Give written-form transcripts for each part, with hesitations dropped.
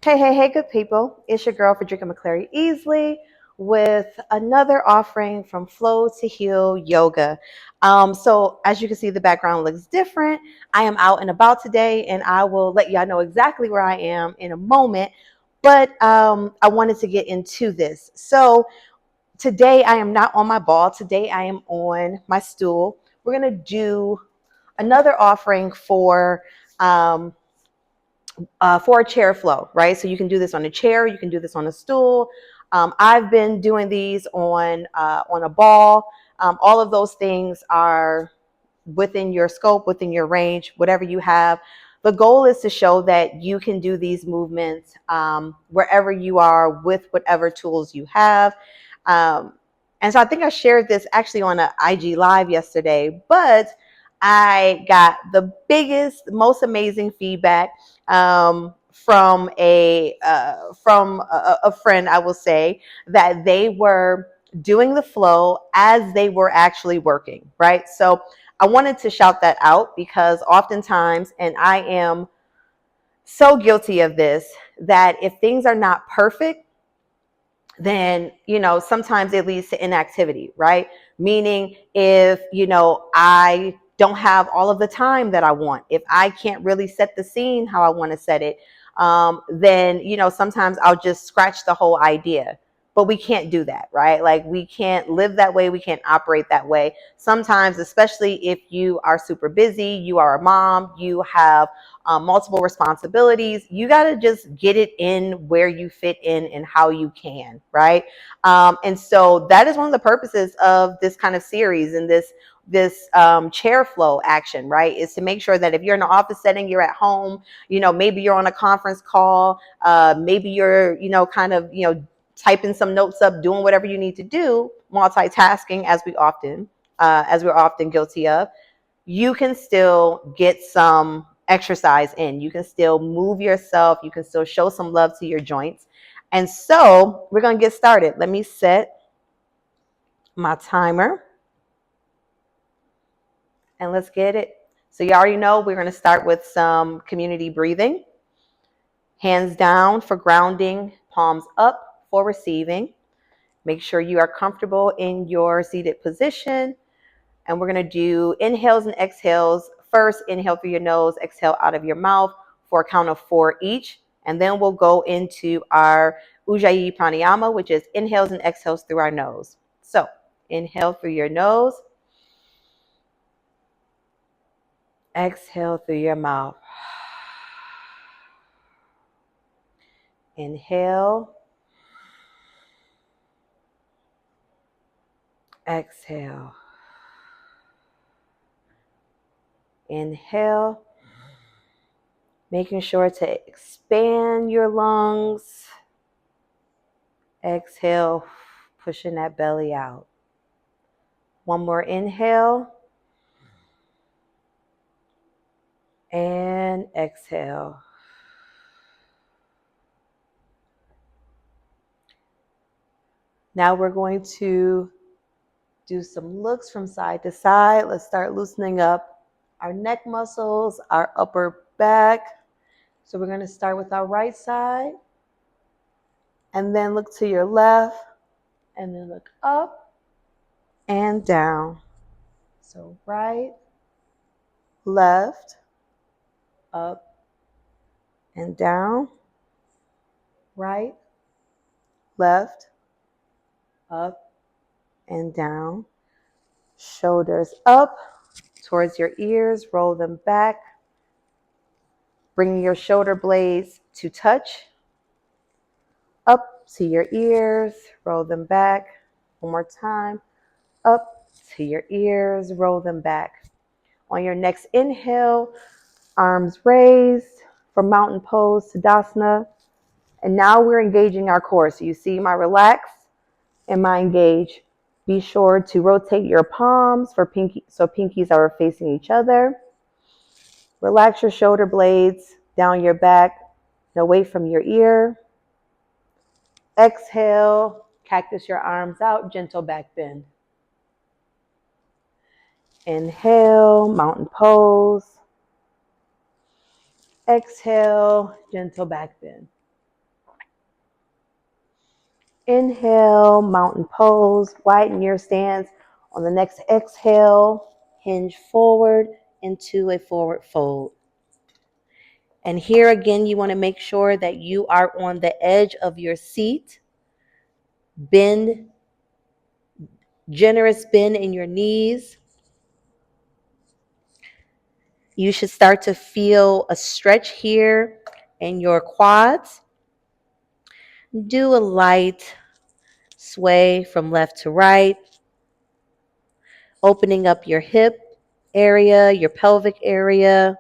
Hey, good people. It's your girl, Frederica McClary Easley, with another offering from Flow to Heal Yoga. So, as you can see, the background looks different. I am out and about today, and I will let y'all know exactly where I am in a moment. But I wanted to get into this. So, today I am not on my ball. Today I am on my stool. We're going to do another offering um, for a chair flow, right? So you can do this on a chair, you can do this on a stool. I've been doing these on a ball. All of those things are within your scope, within your range, whatever you have. The goal is to show that you can do these movements wherever you are with whatever tools you have. Um, and so I think I shared this actually on an IG live yesterday, but I got the biggest, most amazing feedback from a friend. I will say that they were doing the flow as they were actually working, right? So I wanted to shout that out because oftentimes, and I am so guilty of this, that if things are not perfect, then sometimes it leads to inactivity, right? Meaning, if I don't have all of the time that I want, if I can't really set the scene how I want to set it, then sometimes I'll just scratch the whole idea. But we can't do that, right? Like, we can't live that way, we can't operate that way. Sometimes, especially if you are super busy, you are a mom, you have multiple responsibilities, you got to just get it in where you fit in and how you can, right? And so that is one of the purposes of this kind of series and this chair flow action, right? Is to make sure that if you're in an office setting, you're at home, maybe you're on a conference call, maybe you're, typing some notes up, doing whatever you need to do, multitasking, as we're often guilty of. You can still get some exercise in. You can still move yourself. You can still show some love to your joints. And so we're going to get started. Let me set my timer and let's get it. So you already know we're going to start with some community breathing. Hands down for grounding, palms up for receiving. Make sure you are comfortable in your seated position. And we're going to do inhales and exhales. First, inhale through your nose, exhale out of your mouth for a count of 4 each. And then we'll go into our Ujjayi Pranayama, which is inhales and exhales through our nose. So inhale through your nose. Exhale through your mouth. Inhale. Exhale. Inhale. Making sure to expand your lungs. Exhale, pushing that belly out. One more inhale. And exhale. Now we're going to do some looks from side to side. Let's start loosening up our neck muscles, our upper back. So we're going to start with our right side and then look to your left and then look up and down. So right, left, up and down, right, left, up and down. Shoulders up towards your ears, roll them back. Bring your shoulder blades to touch. Up to your ears, roll them back. One more time. Up to your ears, roll them back. On your next inhale, arms raised from mountain pose, Tadasana. And now we're engaging our core. So you see my relax and my engage. Be sure to rotate your palms so pinkies are facing each other. Relax your shoulder blades down your back and away from your ear. Exhale, cactus your arms out, gentle back bend. Inhale, mountain pose. Exhale, gentle back bend. Inhale, mountain pose, widen your stance. On the next exhale, hinge forward into a forward fold. And here again, you want to make sure that you are on the edge of your seat. Bend, generous bend in your knees. You should start to feel a stretch here in your quads. Do a light sway from left to right, opening up your hip area, your pelvic area.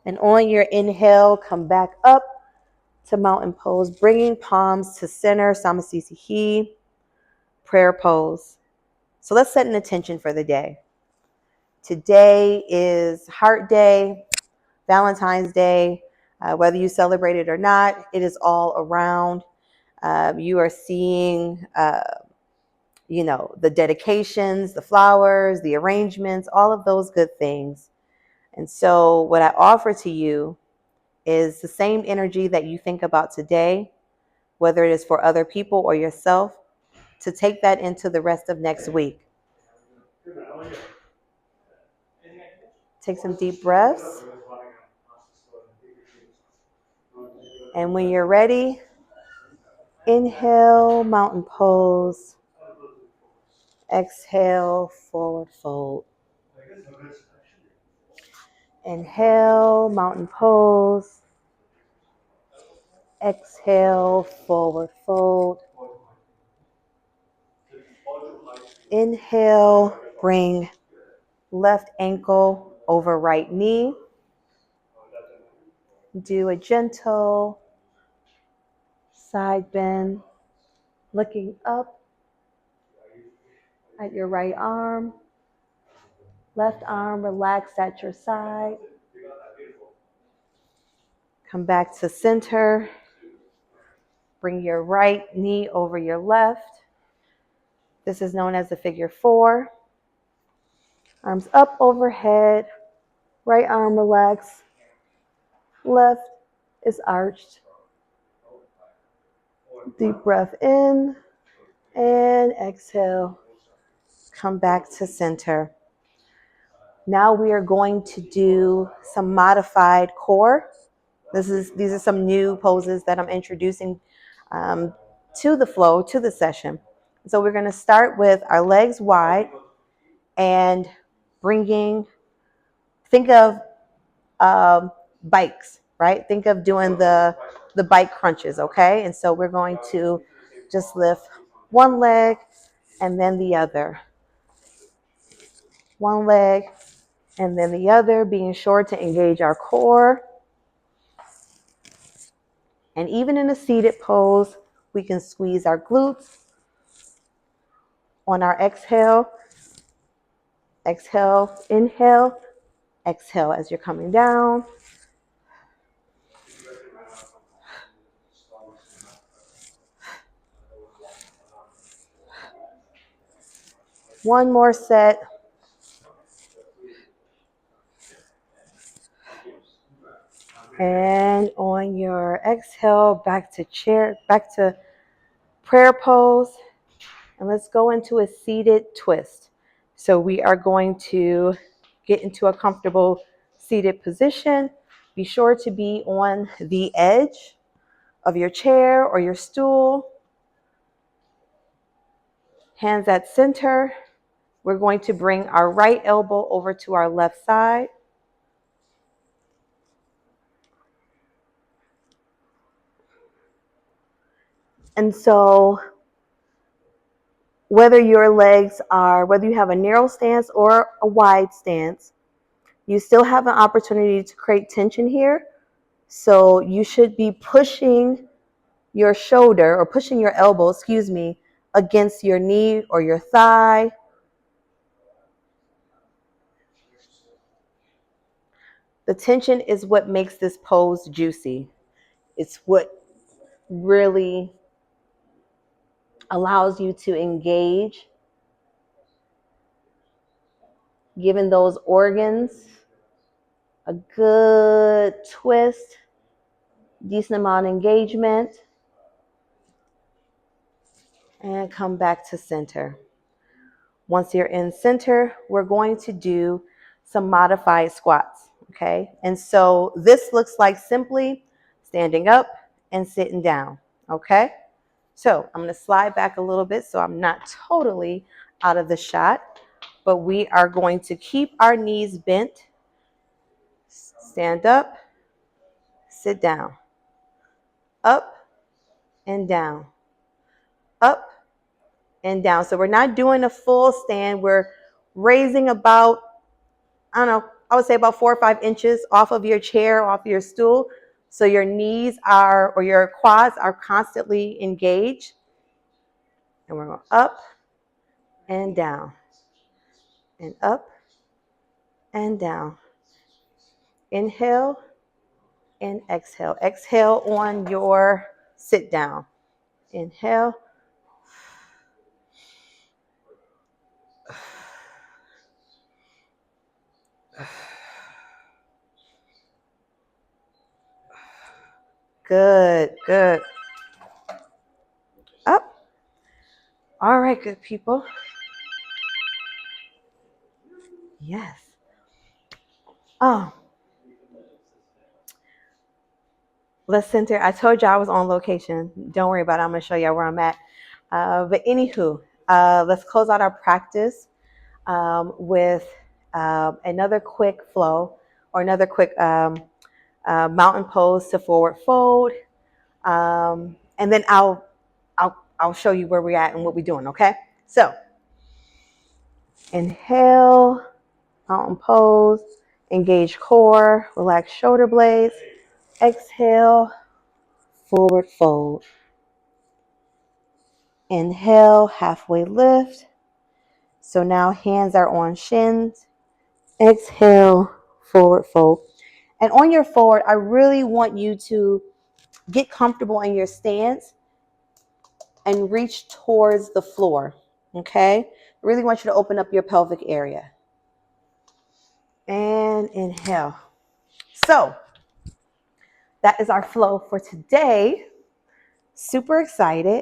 And on your inhale, come back up to mountain pose, bringing palms to center, Samasthiti, prayer pose. So let's set an intention for the day. Today is Heart Day, Valentine's Day. Whether you celebrate it or not, it is all around. You are seeing, the dedications, the flowers, the arrangements, all of those good things. And so what I offer to you is the same energy that you think about today, whether it is for other people or yourself, to take that into the rest of next week. Take some deep breaths. And when you're ready, inhale, mountain pose. Exhale, forward fold. Inhale, mountain pose. Exhale, forward fold. Inhale, bring left ankle over right knee. Do a gentle side bend, looking up at your right arm. Left arm relaxed at your side. Come back to center. Bring your right knee over your left. This is known as the figure 4. Arms up overhead. Right arm relaxed. Left is arched. Deep breath in and exhale. Come back to center. Now we are going to do some modified core. These are some new poses that I'm introducing to the flow, to the session. So we're going to start with our legs wide and think of bikes, right? Think of doing the bike crunches, okay? And so we're going to just lift one leg and then the other. One leg and then the other, being sure to engage our core. And even in a seated pose, we can squeeze our glutes. On our exhale, inhale, exhale as you're coming down. One more set. And on your exhale, back to prayer pose. And let's go into a seated twist. So we are going to get into a comfortable seated position. Be sure to be on the edge of your chair or your stool. Hands at center. We're going to bring our right elbow over to our left side. And so whether you have a narrow stance or a wide stance, you still have an opportunity to create tension here. So you should be pushing your shoulder or pushing your elbow, against your knee or your thigh. The tension is what makes this pose juicy. It's what really allows you to engage, giving those organs a good twist, decent amount of engagement. and come back to center. Once you're in center, we're going to do some modified squats, okay? And so this looks like simply standing up and sitting down, okay? So I'm going to slide back a little bit so I'm not totally out of the shot, but we are going to keep our knees bent, stand up, sit down, up and down, up and down. So we're not doing a full stand. We're raising about, I don't know, I would say about 4 or 5 inches off of your chair, off your stool. So your knees are, or your quads are constantly engaged. And we're going up and down and up and down. Inhale and exhale. Exhale on your sit down. Inhale. Good, good. Up. All right, good people. Yes. Oh, let's center. I told you I was on location. Don't worry about it. I'm going to show you where I'm at. But anywho, let's close out our practice with another quick flow or another quick mountain pose to forward fold. And then I'll show you where we're at and what we're doing, okay? So inhale, mountain pose, engage core, relax shoulder blades. Exhale, forward fold. Inhale, halfway lift. So now hands are on shins. Exhale, forward fold. And on your forward, I really want you to get comfortable in your stance and reach towards the floor, okay? I really want you to open up your pelvic area. And inhale. So that is our flow for today. Super excited.